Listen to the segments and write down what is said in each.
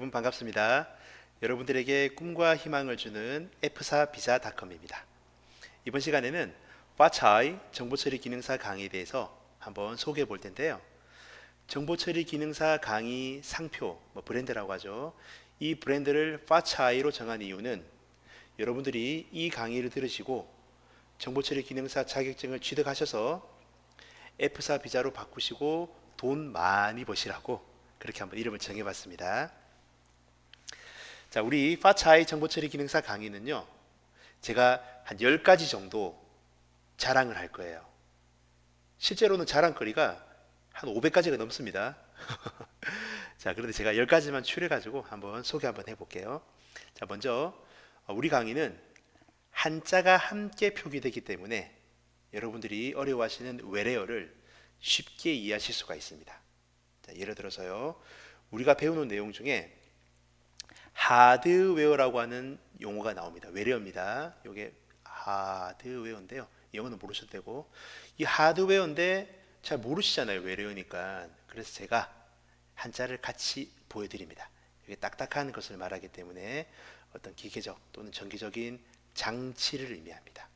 여러분 반갑습니다. 여러분들에게 꿈과 희망을 주는 F사비자닷컴입니다. 이번 시간에는 파차이 정보처리 기능사 강의에 대해서 한번 소개해 볼 텐데요. 정보처리 기능사 강의 상표, 브랜드라고 하죠. 이 브랜드를 파차이로 정한 이유는 여러분들이 이 강의를 들으시고 정보처리 기능사 자격증을 취득하셔서 F사 비자로 바꾸시고 돈 많이 버시라고 그렇게 한번 이름을 정해봤습니다. 자, 우리 파차이 정보처리 기능사 강의는요, 제가 한 10가지 정도 자랑을 할 거예요. 실제로는 자랑거리가 한 500가지가 넘습니다. 자, 그런데 제가 10가지만 추려가지고 한번 소개 한번 해볼게요. 자, 먼저 우리 강의는 한자가 함께 표기되기 때문에 여러분들이 어려워하시는 외래어를 쉽게 이해하실 수가 있습니다. 자, 예를 들어서요, 우리가 배우는 내용 중에 하드웨어라고 하는 용어가 나옵니다. 외래어입니다. 이게 하드웨어인데요. 영어는 모르셔도 되고, 이 하드웨어인데 잘 모르시잖아요. 외래어니까. 그래서 제가 한자를 같이 보여드립니다. 이게 딱딱한 것을 말하기 때문에 어떤 기계적 또는 전기적인 장치를 의미합니다.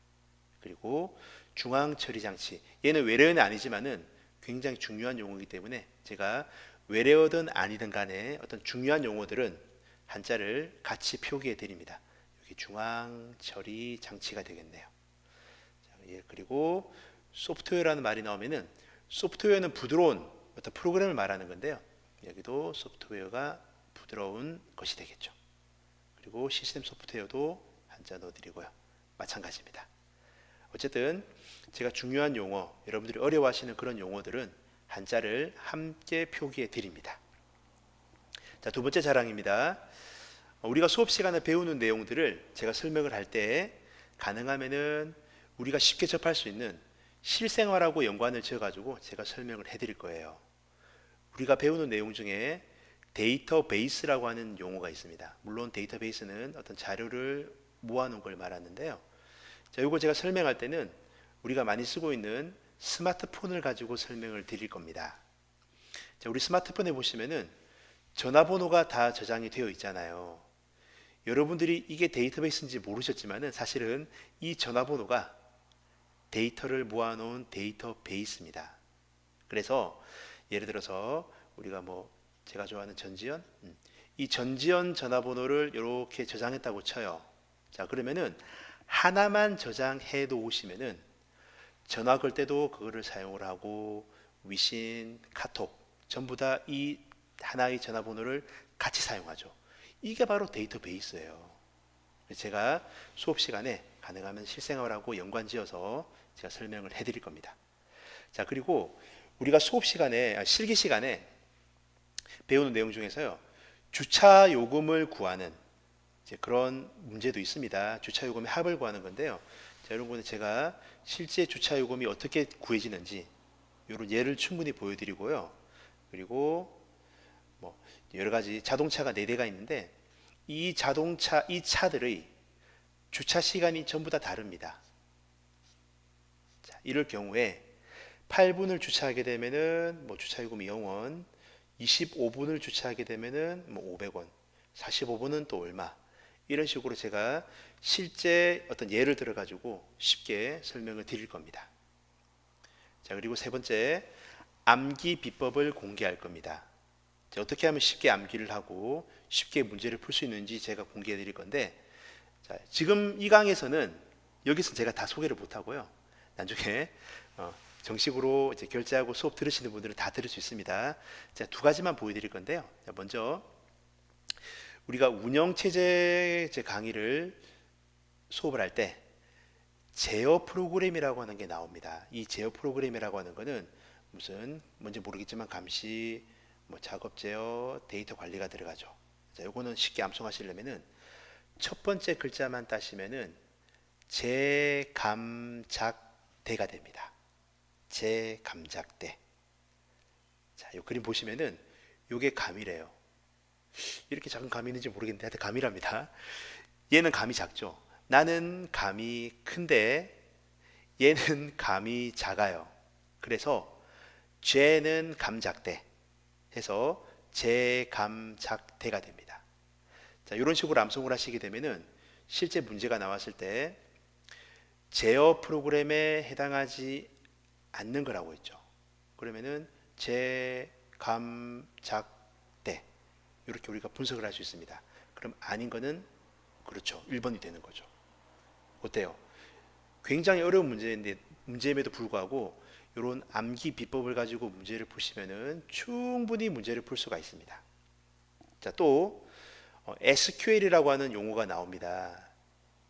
그리고 중앙처리장치, 얘는 외래어는 아니지만은 굉장히 중요한 용어이기 때문에 제가 외래어든 아니든 간에 어떤 중요한 용어들은 한자를 같이 표기해 드립니다. 여기 중앙처리장치가 되겠네요. 그리고 소프트웨어라는 말이 나오면은, 소프트웨어는 부드러운 어떤 프로그램을 말하는 건데요. 여기도 소프트웨어가 부드러운 것이 되겠죠. 그리고 시스템 소프트웨어도 한자 넣어드리고요. 마찬가지입니다. 어쨌든 제가 중요한 용어, 여러분들이 어려워하시는 그런 용어들은 한자를 함께 표기해 드립니다. 자, 두 번째 자랑입니다. 우리가 수업 시간에 배우는 내용들을 제가 설명을 할 때 가능하면은 우리가 쉽게 접할 수 있는 실생활하고 연관을 지어가지고 제가 설명을 해드릴 거예요. 우리가 배우는 내용 중에 데이터베이스라고 하는 용어가 있습니다. 물론 데이터베이스는 어떤 자료를 모아놓은 걸 말하는데요. 자, 이거 제가 설명할 때는 우리가 많이 쓰고 있는 스마트폰을 가지고 설명을 드릴 겁니다. 자, 우리 스마트폰에 보시면은 전화번호가 다 저장이 되어 있잖아요. 여러분들이 이게 데이터베이스인지 모르셨지만은 사실은 이 전화번호가 데이터를 모아놓은 데이터베이스입니다. 그래서 예를 들어서 우리가 제가 좋아하는 전지현, 이 전지현 전화번호를 이렇게 저장했다고 쳐요. 자, 그러면은 하나만 저장해 놓으시면은 전화 걸 때도 그거를 사용을 하고 위신, 카톡 전부 다 이 하나의 전화번호를 같이 사용하죠. 이게 바로 데이터베이스예요. 제가 수업 시간에 가능하면 실생활하고 연관지어서 제가 설명을 해드릴 겁니다. 자, 그리고 우리가 수업 시간에, 실기 시간에 배우는 내용 중에서요, 주차 요금을 구하는 이제 그런 문제도 있습니다. 주차 요금의 합을 구하는 건데요. 자, 이런 거는 제가 실제 주차 요금이 어떻게 구해지는지 이런 예를 충분히 보여드리고요. 그리고 여러 가지 자동차가 4대가 있는데 이 차들의 주차 시간이 전부 다 다릅니다. 자, 이럴 경우에 8분을 주차하게 되면은 주차요금이 0원, 25분을 주차하게 되면은 500원, 45분은 또 얼마, 이런 식으로 제가 실제 어떤 예를 들어 가지고 쉽게 설명을 드릴 겁니다. 자, 그리고 세 번째, 암기 비법을 공개할 겁니다. 자, 어떻게 하면 쉽게 암기를 하고 쉽게 문제를 풀 수 있는지 제가 공개해 드릴 건데, 자, 지금 이 강에서는 여기서 제가 다 소개를 못 하고요. 나중에 정식으로 이제 결제하고 수업 들으시는 분들은 다 들을 수 있습니다. 자, 두 가지만 보여드릴 건데요. 자, 먼저 우리가 운영체제 강의를 수업을 할 때 제어 프로그램이라고 하는 게 나옵니다. 이 제어 프로그램이라고 하는 거는 무슨 뭔지 모르겠지만 감시, 작업 제어, 데이터 관리가 들어가죠. 자, 요거는 쉽게 암송하시려면은 첫 번째 글자만 따시면은 제감작대가 됩니다. 제감작대. 자, 요 그림 보시면은 요게 감이래요. 이렇게 작은 감이 있는지 모르겠는데 하여튼 감이랍니다. 얘는 감이 작죠. 나는 감이 큰데 얘는 감이 작아요. 그래서 쟤는 감작대 해서 제감작대가 됩니다. 자, 이런 식으로 암송을 하시게 되면은 실제 문제가 나왔을 때 제어 프로그램에 해당하지 않는 거라고 했죠. 그러면은 재감작대 이렇게 우리가 분석을 할 수 있습니다. 그럼 아닌 거는 그렇죠. 1번이 되는 거죠. 어때요? 굉장히 어려운 문제임에도 불구하고 이런 암기 비법을 가지고 문제를 푸시면은 충분히 문제를 풀 수가 있습니다. 자, 또 SQL이라고 하는 용어가 나옵니다.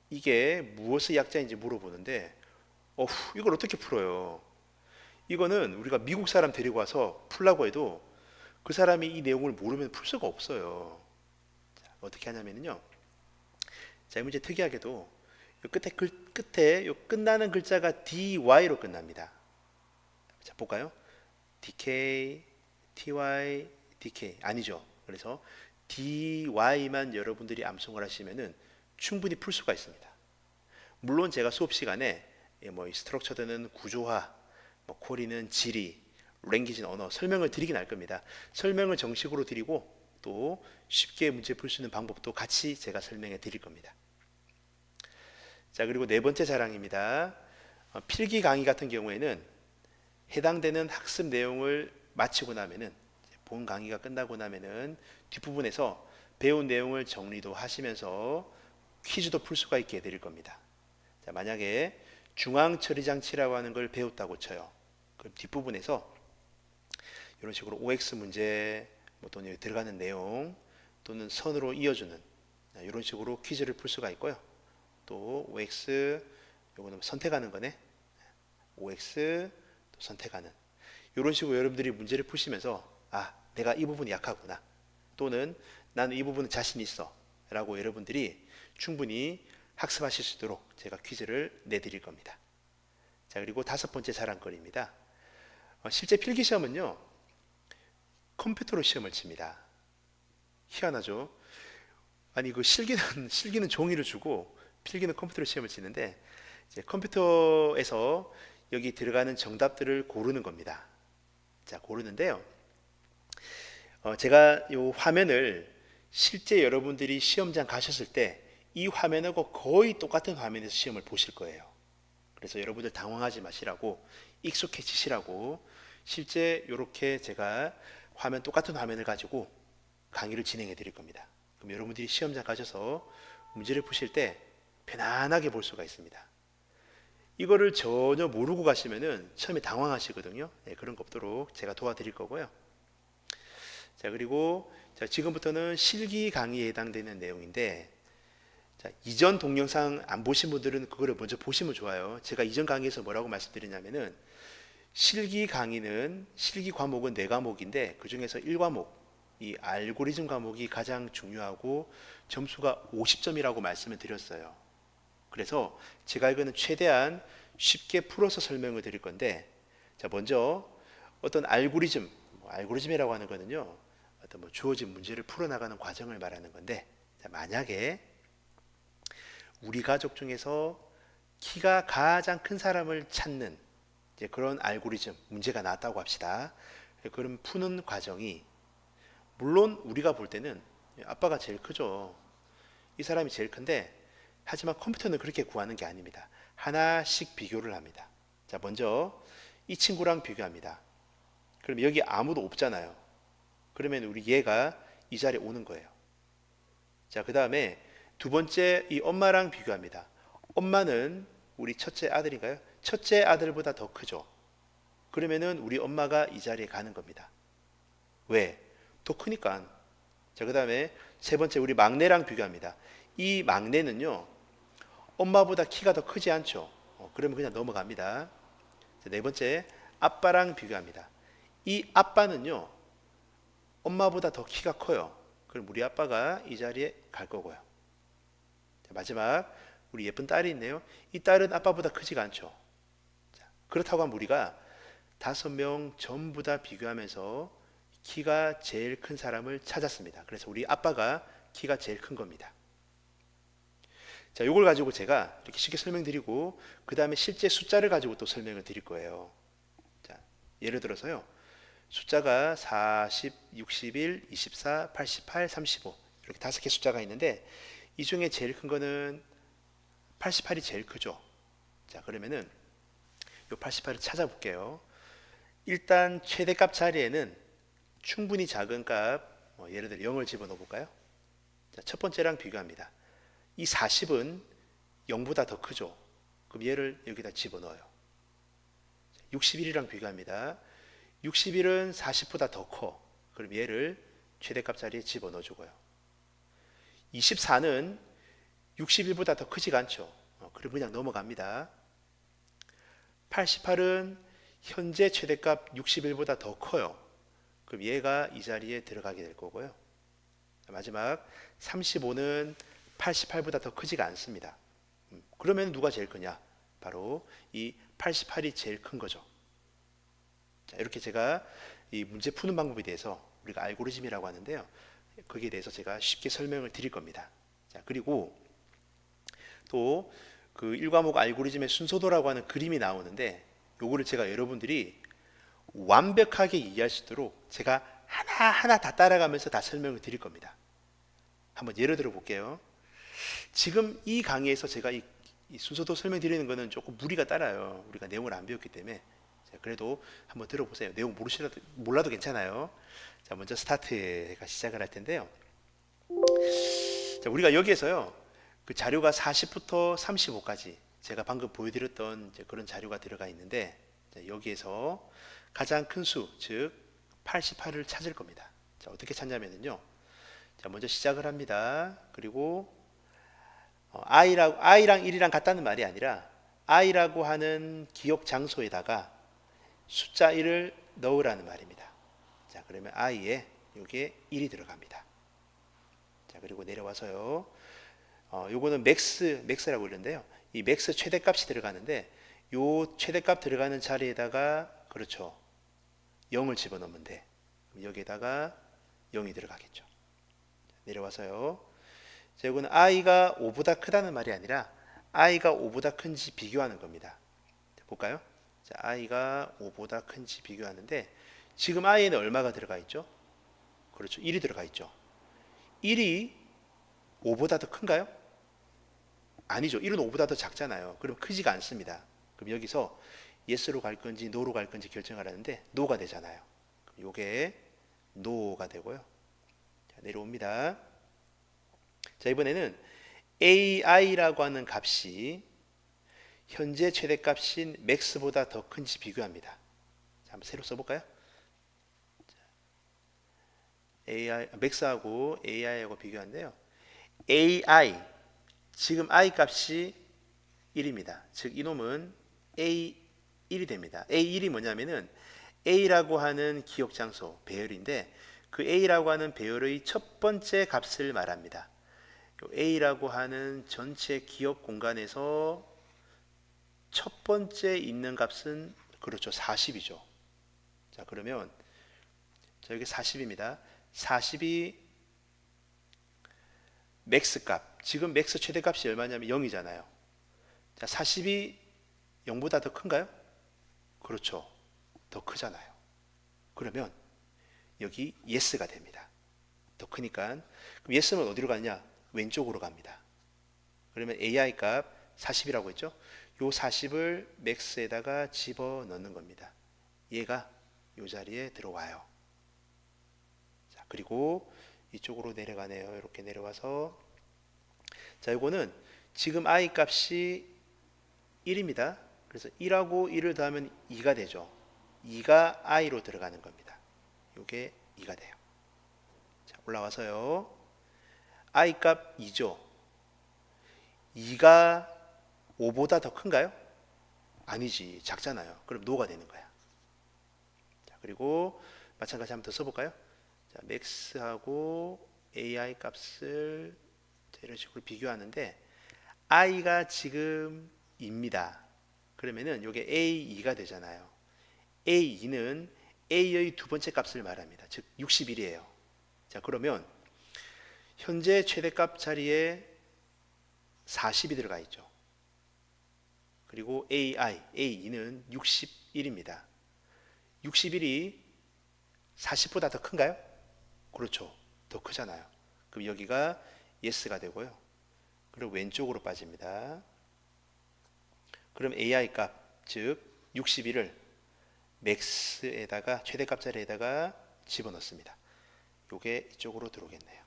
이게 무엇의 약자인지 물어보는데 이걸 어떻게 풀어요? 이거는 우리가 미국 사람 데리고 와서 풀라고 해도 그 사람이 이 내용을 모르면 풀 수가 없어요. 자, 어떻게 하냐면요. 자, 이 문제 특이하게도 요 끝에 요 끝나는 글자가 dy로 끝납니다. 자, 볼까요? dk, ty, dk 아니죠. 그래서 dy만 여러분들이 암송을 하시면은 충분히 풀 수가 있습니다. 물론 제가 수업 시간에 뭐 스트럭처드는 구조화, 뭐 쿼리는 지리, 랭귀지는 언어 설명을 드리긴 할 겁니다. 설명을 정식으로 드리고 또 쉽게 문제 풀 수 있는 방법도 같이 제가 설명해 드릴 겁니다. 자, 그리고 네 번째 자랑입니다. 필기 강의 같은 경우에는 해당되는 학습 내용을 마치고 나면은 본 강의가 끝나고 나면은 뒷부분에서 배운 내용을 정리도 하시면서 퀴즈도 풀 수가 있게 해드릴 겁니다. 자, 만약에 중앙 처리 장치라고 하는 걸 배웠다고 쳐요. 그럼 뒷부분에서 이런 식으로 OX 문제, 뭐 또는 여기 들어가는 내용 또는 선으로 이어주는 이런 식으로 퀴즈를 풀 수가 있고요. 또 OX 요거는 선택하는 거네. OX 또 선택하는 이런 식으로 여러분들이 문제를 푸시면서 내가 이 부분이 약하구나 또는 나는 이 부분은 자신 있어 라고 여러분들이 충분히 학습하실 수 있도록 제가 퀴즈를 내드릴 겁니다. 자, 그리고 다섯 번째 자랑거리입니다. 실제 필기시험은요 컴퓨터로 시험을 칩니다. 희한하죠. 아니 그 실기는 종이를 주고 필기는 컴퓨터로 시험을 치는데 이제 컴퓨터에서 여기 들어가는 정답들을 고르는 겁니다. 자, 고르는데요. 제가 이 화면을 실제 여러분들이 시험장 가셨을 때 이 화면하고 거의 똑같은 화면에서 시험을 보실 거예요. 그래서 여러분들 당황하지 마시라고 익숙해지시라고 실제 이렇게 제가 똑같은 화면을 가지고 강의를 진행해 드릴 겁니다. 그럼 여러분들이 시험장 가셔서 문제를 푸실 때 편안하게 볼 수가 있습니다. 이거를 전혀 모르고 가시면은 처음에 당황하시거든요. 네, 그런 거 없도록 제가 도와드릴 거고요. 자, 그리고 지금부터는 실기 강의에 해당되는 내용인데 자, 이전 동영상 안 보신 분들은 그거를 먼저 보시면 좋아요. 제가 이전 강의에서 뭐라고 말씀드리냐면은 실기 강의는 실기 과목은 4과목인데 그 중에서 1과목 이 알고리즘 과목이 가장 중요하고 점수가 50점이라고 말씀을 드렸어요. 그래서 제가 이거는 최대한 쉽게 풀어서 설명을 드릴 건데 자, 먼저 어떤 알고리즘이라고 하는 거는요 어떤 뭐 주어진 문제를 풀어나가는 과정을 말하는 건데 자, 만약에 우리 가족 중에서 키가 가장 큰 사람을 찾는 이제 그런 알고리즘 문제가 나왔다고 합시다. 그럼 푸는 과정이 물론 우리가 볼 때는 아빠가 제일 크죠. 이 사람이 제일 큰데 하지만 컴퓨터는 그렇게 구하는 게 아닙니다. 하나씩 비교를 합니다. 자, 먼저 이 친구랑 비교합니다. 그럼 여기 아무도 없잖아요. 그러면 우리 얘가 이 자리에 오는 거예요. 자, 그 다음에 두 번째 이 엄마랑 비교합니다. 엄마는 우리 첫째 아들인가요? 첫째 아들보다 더 크죠. 그러면은 우리 엄마가 이 자리에 가는 겁니다. 왜? 더 크니까. 자, 그 다음에 세 번째 우리 막내랑 비교합니다. 이 막내는요 엄마보다 키가 더 크지 않죠. 그러면 그냥 넘어갑니다. 자, 네 번째 아빠랑 비교합니다. 이 아빠는요 엄마보다 더 키가 커요. 그럼 우리 아빠가 이 자리에 갈 거고요. 자, 마지막 우리 예쁜 딸이 있네요. 이 딸은 아빠보다 크지가 않죠. 자, 그렇다고 하면 우리가 5명 전부 다 비교하면서 키가 제일 큰 사람을 찾았습니다. 그래서 우리 아빠가 키가 제일 큰 겁니다. 자, 이걸 가지고 제가 이렇게 쉽게 설명드리고 그 다음에 실제 숫자를 가지고 또 설명을 드릴 거예요. 자, 예를 들어서요. 숫자가 40, 61, 24, 88, 35 이렇게 5개 숫자가 있는데 이 중에 제일 큰 거는 88이 제일 크죠. 자, 그러면은 이 88을 찾아볼게요. 일단 최대값 자리에는 충분히 작은 값, 예를 들어 0을 집어넣어 볼까요? 자, 첫 번째랑 비교합니다. 이 40은 0보다 더 크죠. 그럼 얘를 여기다 집어넣어요. 61이랑 비교합니다. 61은 40보다 더 커. 그럼 얘를 최대값 자리에 집어넣어 주고요. 24는 61보다 더 크지가 않죠. 그럼 그냥 넘어갑니다. 88은 현재 최대값 61보다 더 커요. 그럼 얘가 이 자리에 들어가게 될 거고요. 마지막 35는 88보다 더 크지가 않습니다. 그러면 누가 제일 크냐? 바로 이 88이 제일 큰 거죠. 자, 이렇게 제가 이 문제 푸는 방법에 대해서 우리가 알고리즘이라고 하는데요. 거기에 대해서 제가 쉽게 설명을 드릴 겁니다. 자, 그리고 또 그 1과목 알고리즘의 순서도라고 하는 그림이 나오는데 요거를 제가 여러분들이 완벽하게 이해할 수 있도록 제가 하나하나 다 따라가면서 다 설명을 드릴 겁니다. 한번 예를 들어 볼게요. 지금 이 강의에서 제가 이 순서도 설명드리는 거는 조금 무리가 따라요. 우리가 내용을 안 배웠기 때문에. 자, 그래도 한번 들어보세요. 내용 몰라도 괜찮아요. 자, 먼저 스타트가 시작을 할 텐데요. 자, 우리가 여기에서요. 그 자료가 40부터 35까지 제가 방금 보여드렸던 그런 자료가 들어가 있는데, 자, 여기에서 가장 큰 수, 즉 88을 찾을 겁니다. 자, 어떻게 찾냐면요. 자, 먼저 시작을 합니다. 그리고 i랑 1이랑 같다는 말이 아니라 i라고 하는 기억 장소에다가 숫자 1을 넣으라는 말입니다. 자, 그러면 i에 여기에 1이 들어갑니다. 자, 그리고 내려와서요. 요거는 맥스라고 그러는데요. 이 맥스 최대값이 들어가는데 요 최대값 들어가는 자리에다가 그렇죠. 0을 집어넣으면 돼. 여기에다가 0이 들어가겠죠. 내려와서요. 자, 이거는 i가 5보다 크다는 말이 아니라 i가 5보다 큰지 비교하는 겁니다. 볼까요? 자, i가 5보다 큰지 비교하는데 지금 i에는 얼마가 들어가 있죠? 그렇죠. 1이 들어가 있죠. 1이 5보다 더 큰가요? 아니죠. 1은 5보다 더 작잖아요. 그럼 크지가 않습니다. 그럼 여기서 yes로 갈 건지 no로 갈 건지 결정하라는데 no가 되잖아요. 그럼 요게 no가 되고요. 자, 내려옵니다. 자, 이번에는 ai라고 하는 값이 현재 최대값인 max보다 더 큰지 비교합니다. 자, 한번 새로 써볼까요? max하고 ai하고 비교하는데요. ai 지금 i 값이 1입니다. 즉 이놈은 a1이 됩니다. a1이 뭐냐면은 a라고 하는 기억 장소 배열인데 그 a라고 하는 배열의 첫 번째 값을 말합니다. a라고 하는 전체 기억 공간에서 첫 번째 있는 값은 그렇죠. 40이죠. 자, 그러면 자, 여기 40입니다. 40이 맥스 값. 지금 맥스 최대값이 얼마냐면 0이잖아요. 자, 40이 0보다 더 큰가요? 그렇죠. 더 크잖아요. 그러면 여기 yes가 됩니다. 더 크니까. 그럼 yes는 어디로 가느냐? 왼쪽으로 갑니다. 그러면 ai 값 40이라고 했죠? 요 40을 max에다가 집어넣는 겁니다. 얘가 요 자리에 들어와요. 자, 그리고 이쪽으로 내려가네요. 이렇게 내려와서 자, 이거는 지금 i 값이 1입니다. 그래서 1하고 1을 더하면 2가 되죠. 2가 i로 들어가는 겁니다. 이게 2가 돼요. 자, 올라와서요. i 값 2죠. 2가 5보다 더 큰가요? 아니지. 작잖아요. 그럼 no가 되는 거야. 자, 그리고 마찬가지 한번 더 써볼까요? 자, max하고 ai 값을 이런 식으로 비교하는데 i가 지금 2입니다. 그러면은 이게 a2가 되잖아요. a2는 a의 두 번째 값을 말합니다. 즉 61이에요. 자, 그러면 현재 최대값 자리에 40이 들어가 있죠. 그리고 a2는 61입니다. 61이 40보다 더 큰가요? 그렇죠. 더 크잖아요. 그럼 여기가 yes가 되고요. 그리고 왼쪽으로 빠집니다. 그럼 ai 값, 즉 61을 max에다가 최대값 자리에다가 집어넣습니다. 요게 이쪽으로 들어오겠네요.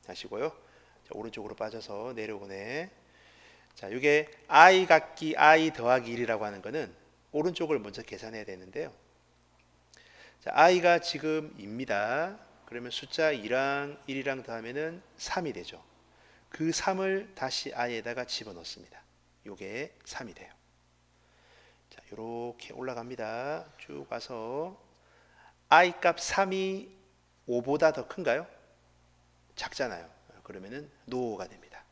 아시고요. 자, 오른쪽으로 빠져서 내려오네. 자, 요게 i 값기 i 더하기 1이라고 하는 거는 오른쪽을 먼저 계산해야 되는데요. 자, i가 지금 입니다. 그러면 숫자 2랑 1이랑 더하면은 3이 되죠. 그 3을 다시 i에다가 집어넣습니다. 요게 3이 돼요. 자, 요렇게 올라갑니다. 쭉 와서 i 값 3이 5보다 더 큰가요? 작잖아요. 그러면은 no가 됩니다.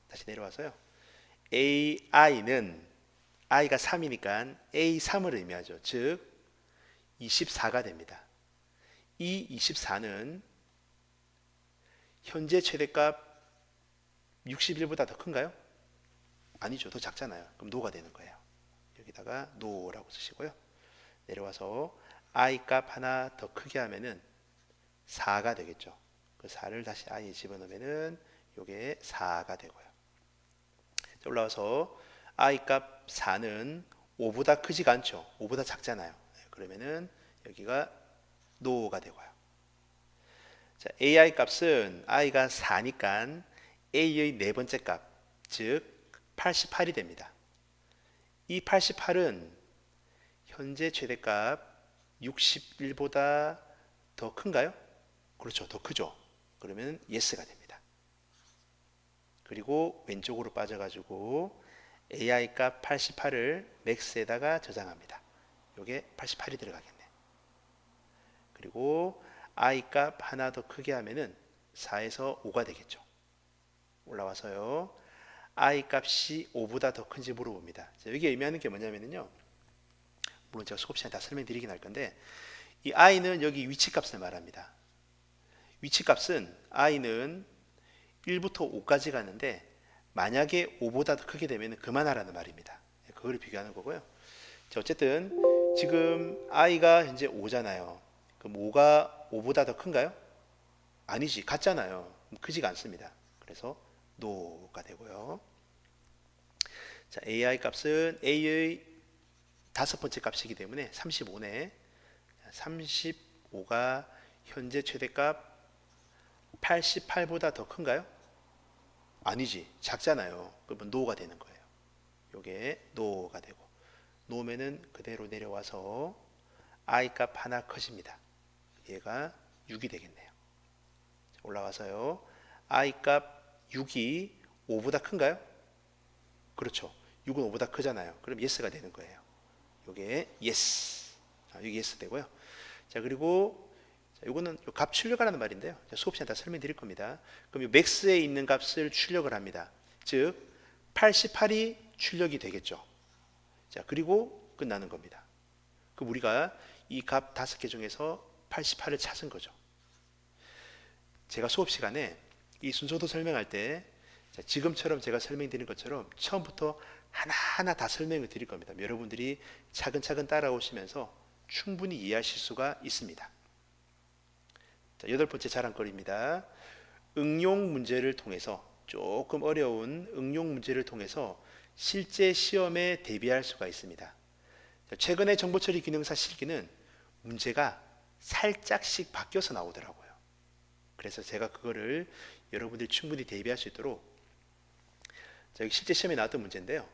다시 내려와서요. ai는 i가 3이니까 a3을 의미하죠. 즉 24가 됩니다. 이 24는 현재 최대값 61보다 더 큰가요? 아니죠. 더 작잖아요. 그럼 no가 되는 거예요. 여기다가 no라고 쓰시고요. 내려와서 i 값 하나 더 크게 하면은 4가 되겠죠. 그 4를 다시 i에 집어넣으면은 요게 4가 되고요. 올라와서 i 값 4는 5보다 크지가 않죠. 5보다 작잖아요. 그러면은 여기가 no가 되고요. 자, ai 값은 i가 4니까 a의 네 번째 값, 즉 88이 됩니다. 이 88은 현재 최대값 61보다 더 큰가요? 그렇죠. 더 크죠. 그러면 yes가 됩니다. 그리고 왼쪽으로 빠져가지고 ai 값 88을 max에다가 저장합니다. 요게 88이 들어가겠네. 그리고 i 값 하나 더 크게 하면은 4에서 5가 되겠죠. 올라와서요. i 값이 5보다 더 큰지 물어봅니다. 자, 여기 의미하는 게 뭐냐면요. 물론 제가 수업 시간에 다 설명드리긴 할 건데 이 i는 여기 위치값을 말합니다. 위치값은 i는 1부터 5까지 가는데 만약에 5보다 더 크게 되면 그만하라는 말입니다. 그걸 비교하는 거고요. 자, 어쨌든 지금 i가 현재 5잖아요. 그럼 5가 5보다 더 큰가요? 아니지. 같잖아요. 크지가 않습니다. 그래서 no가 되고요. 자, ai 값은 a의 다섯 번째 값이기 때문에 35네. 35가 현재 최대값 88보다 더 큰가요? 아니지. 작잖아요. 그러면 no가 되는 거예요. 요게 no가 되고 no면은 그대로 내려와서 i 값 하나 커집니다. 얘가 6이 되겠네요. 올라와서요. i 값 6이 5보다 큰가요? 그렇죠. 6은 5보다 크잖아요. 그럼 yes가 되는 거예요. 요게 yes. 여기 yes 되고요. 자, 그리고 이거는 값 출력하라는 말인데요. 수업 시간에 다 설명드릴 겁니다. 그럼 이 max에 있는 값을 출력을 합니다. 즉 88이 출력이 되겠죠. 자, 그리고 끝나는 겁니다. 그럼 우리가 이 값 5개 중에서 88을 찾은 거죠. 제가 수업 시간에 이 순서도 설명할 때 지금처럼 제가 설명드린 것처럼 처음부터 하나하나 다 설명을 드릴 겁니다. 여러분들이 차근차근 따라오시면서 충분히 이해하실 수가 있습니다. 자, 8번째 자랑거리입니다. 응용 문제를 통해서 조금 어려운 응용 문제를 통해서 실제 시험에 대비할 수가 있습니다. 자, 최근에 정보처리 기능사 실기는 문제가 살짝씩 바뀌어서 나오더라고요. 그래서 제가 그거를 여러분들이 충분히 대비할 수 있도록 자, 여기 실제 시험에 나왔던 문제인데요.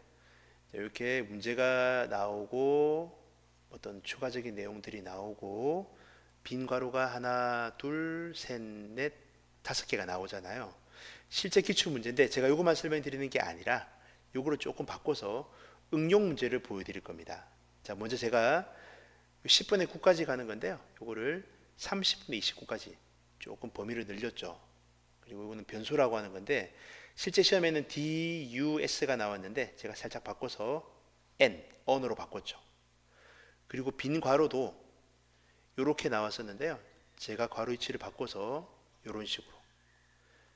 자, 이렇게 문제가 나오고 어떤 추가적인 내용들이 나오고 빈 괄호가 하나, 둘, 셋, 넷, 5개가 나오잖아요. 실제 기출 문제인데 제가 이것만 설명드리는 게 아니라 이거를 조금 바꿔서 응용 문제를 보여드릴 겁니다. 자, 먼저 제가 10분의 9까지 가는 건데요. 이거를 30분의 29까지 조금 범위를 늘렸죠. 그리고 이거는 변수라고 하는 건데 실제 시험에는 DUS가 나왔는데 제가 살짝 바꿔서 on으로 바꿨죠. 그리고 빈 괄호도 이렇게 나왔었는데요. 제가 괄호 위치를 바꿔서 이런 식으로.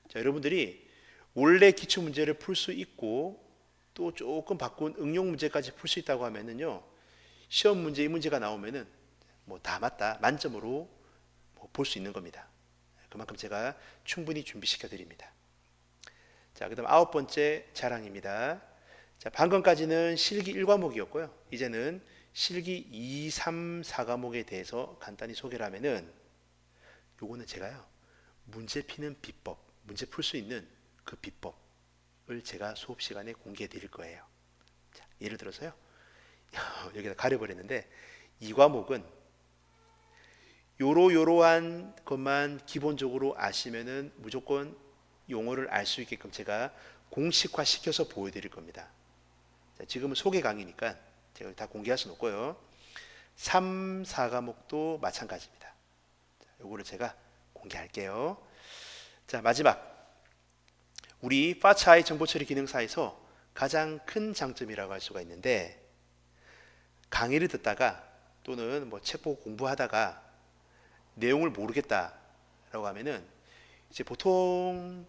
자, 여러분들이 원래 기출 문제를 풀 수 있고 또 조금 바꾼 응용 문제까지 풀 수 있다고 하면은요. 시험 문제 이 문제가 나오면은 뭐 다 맞다 만점으로 볼 수 있는 겁니다. 그만큼 제가 충분히 준비시켜 드립니다. 자, 그다음 9번째 자랑입니다. 자, 방금까지는 실기 1과목이었고요. 이제는 실기 2, 3, 4과목에 대해서 간단히 소개를 하면은 요거는 제가요. 문제 피는 비법, 문제 풀 수 있는 그 비법을 제가 수업 시간에 공개해 드릴 거예요. 자, 예를 들어서요. 여기다 가려버렸는데 이 과목은 요러요러한 것만 기본적으로 아시면은 무조건 용어를 알 수 있게끔 제가 공식화 시켜서 보여드릴 겁니다. 자, 지금은 소개 강의니까 제가 다 공개할 수는 없고요. 3, 4과목도 마찬가지입니다. 자, 요거를 제가 공개할게요. 자, 마지막 우리 파차이 정보처리 기능사에서 가장 큰 장점이라고 할 수가 있는데, 강의를 듣다가 또는 뭐 책 보고 공부하다가 내용을 모르겠다라고 하면은 이제 보통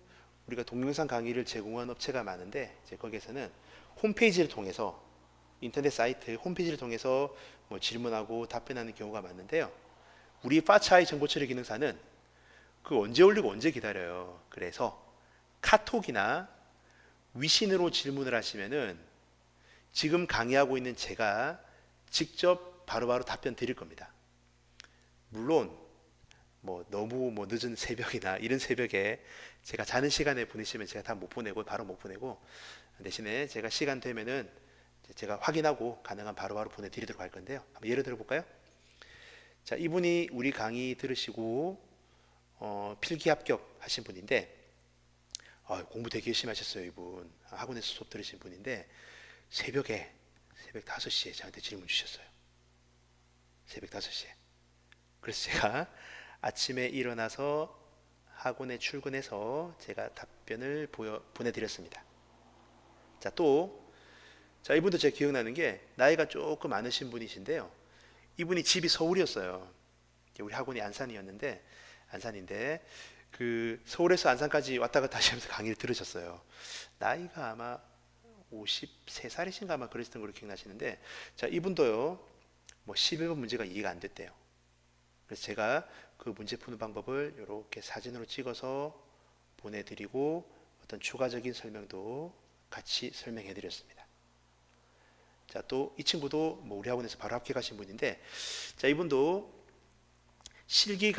우리가 동영상 강의를 제공한 업체가 많은데 이제 거기에서는 홈페이지를 통해서 인터넷 사이트 홈페이지를 통해서 뭐 질문하고 답변하는 경우가 많은데요. 우리 파차이 정보처리 기능사는 그 언제 올리고 언제 기다려요. 그래서 카톡이나 위신으로 질문을 하시면은 지금 강의하고 있는 제가 직접 바로바로 답변 드릴 겁니다. 물론 뭐 너무 뭐 늦은 새벽이나 이른 새벽에 제가 자는 시간에 보내시면 제가 다 못 보내고 바로 못 보내고, 대신에 제가 시간 되면은 제가 확인하고 가능한 바로바로 보내드리도록 할 건데요. 한번 예를 들어 볼까요? 자, 이분이 우리 강의 들으시고 필기 합격하신 분인데 공부 되게 열심히 하셨어요. 이분 학원에서 수업 들으신 분인데 새벽 5시에 저한테 질문 주셨어요. 새벽 5시에. 그래서 제가 아침에 일어나서 학원에 출근해서 제가 답변을 보내드렸습니다. 자, 자, 이분도 제가 기억나는 게 나이가 조금 많으신 분이신데요. 이분이 집이 서울이었어요. 우리 학원이 안산인데 그 서울에서 안산까지 왔다 갔다 하시면서 강의를 들으셨어요. 나이가 아마 53살이신가 아마 그랬던 걸로 기억나시는데, 자, 이분도요 뭐 11번 문제가 이해가 안 됐대요. 그래서 제가 그 문제 푸는 방법을 이렇게 사진으로 찍어서 보내드리고 어떤 추가적인 설명도 같이 설명해 드렸습니다. 자, 또 이 친구도 뭐 우리 학원에서 바로 합격하신 분인데, 자, 이분도 실기에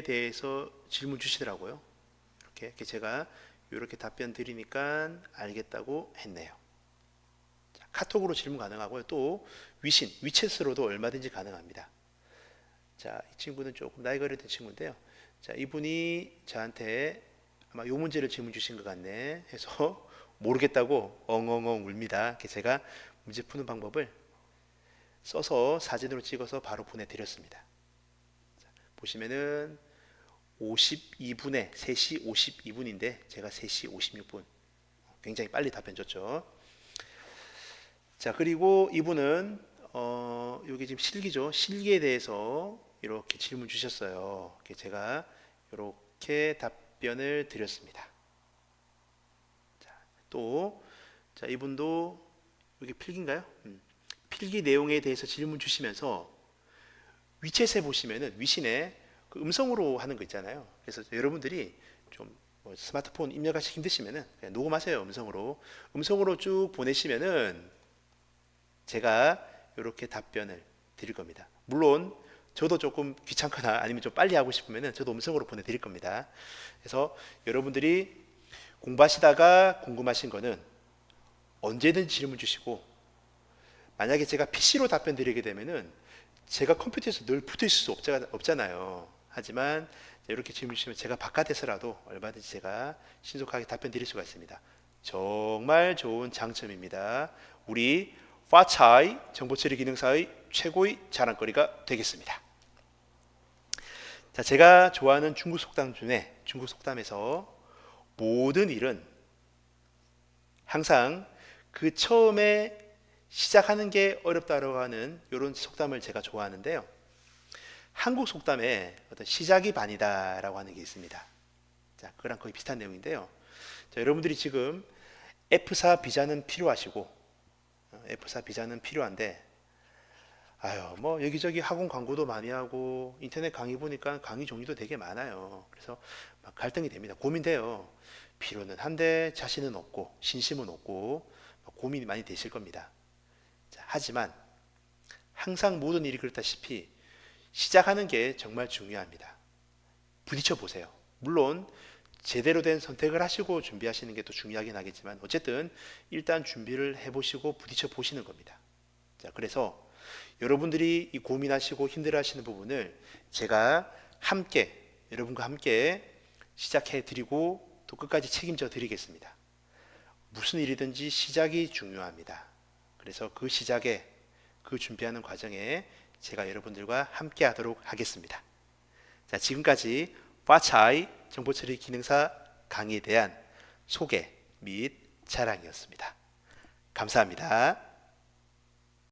대해서 질문 주시더라고요. 이렇게 제가 이렇게 답변 드리니까 알겠다고 했네요. 자, 카톡으로 질문 가능하고요. 또 위챗으로도 얼마든지 가능합니다. 자, 이 친구는 조금 나이가 어린 친구인데요. 자, 이분이 저한테 아마 요 문제를 질문 주신 것 같네 해서 모르겠다고 엉엉엉 울입니다. 제가 문제 푸는 방법을 써서 사진으로 찍어서 바로 보내드렸습니다. 자, 보시면은 52분에 3시 52분인데 제가 3시 56분 굉장히 빨리 답변 줬죠. 자, 그리고 이분은 여기 지금 실기죠. 실기에 대해서 이렇게 질문 주셨어요. 제가 이렇게 답변을 드렸습니다. 자, 이분도 여기 필기인가요? 필기 내용에 대해서 질문 주시면서 위챗에 보시면은 위신에 그 음성으로 하는 거 있잖아요. 그래서 여러분들이 좀 뭐 스마트폰 입력하시기 힘드시면은 그냥 녹음하세요. 음성으로 쭉 보내시면은 제가 이렇게 답변을 드릴 겁니다. 물론 저도 조금 귀찮거나 아니면 좀 빨리 하고 싶으면은 저도 음성으로 보내드릴 겁니다. 그래서 여러분들이 공부하시다가 궁금하신 거는 언제든지 질문 주시고, 만약에 제가 PC로 답변 드리게 되면은 제가 컴퓨터에서 늘 붙어 있을 수 없잖아요. 하지만 이렇게 질문 주시면 제가 바깥에서라도 얼마든지 제가 신속하게 답변 드릴 수가 있습니다. 정말 좋은 장점입니다. 우리 파차이 정보처리 기능사의 최고의 자랑거리가 되겠습니다. 자, 제가 좋아하는 중국 속담 중에 중국 속담에서 모든 일은 항상 그 처음에 시작하는 게 어렵다고 하는 이런 속담을 제가 좋아하는데요. 한국 속담에 어떤 시작이 반이다라고 하는 게 있습니다. 자, 그거랑 거의 비슷한 내용인데요. 자, 여러분들이 지금 F4 비자는 필요하시고 F4 비자는 필요한데 아유, 뭐 여기저기 학원 광고도 많이 하고 인터넷 강의 보니까 강의 종류도 되게 많아요. 그래서 막 갈등이 됩니다. 고민돼요. 필요는 한데 자신은 없고 신심은 없고 막 고민이 많이 되실 겁니다. 자, 하지만 항상 모든 일이 그렇다시피 시작하는 게 정말 중요합니다. 부딪혀 보세요. 물론 제대로 된 선택을 하시고 준비하시는 게 또 중요하긴 하겠지만 어쨌든 일단 준비를 해보시고 부딪혀 보시는 겁니다. 자, 그래서 여러분들이 이 고민하시고 힘들어하시는 부분을 제가 함께 여러분과 함께 시작해 드리고 또 끝까지 책임져 드리겠습니다. 무슨 일이든지 시작이 중요합니다. 그래서 그 시작에 그 준비하는 과정에 제가 여러분들과 함께 하도록 하겠습니다. 자, 지금까지 파차이 정보처리 기능사 강의에 대한 소개 및 자랑이었습니다. 감사합니다.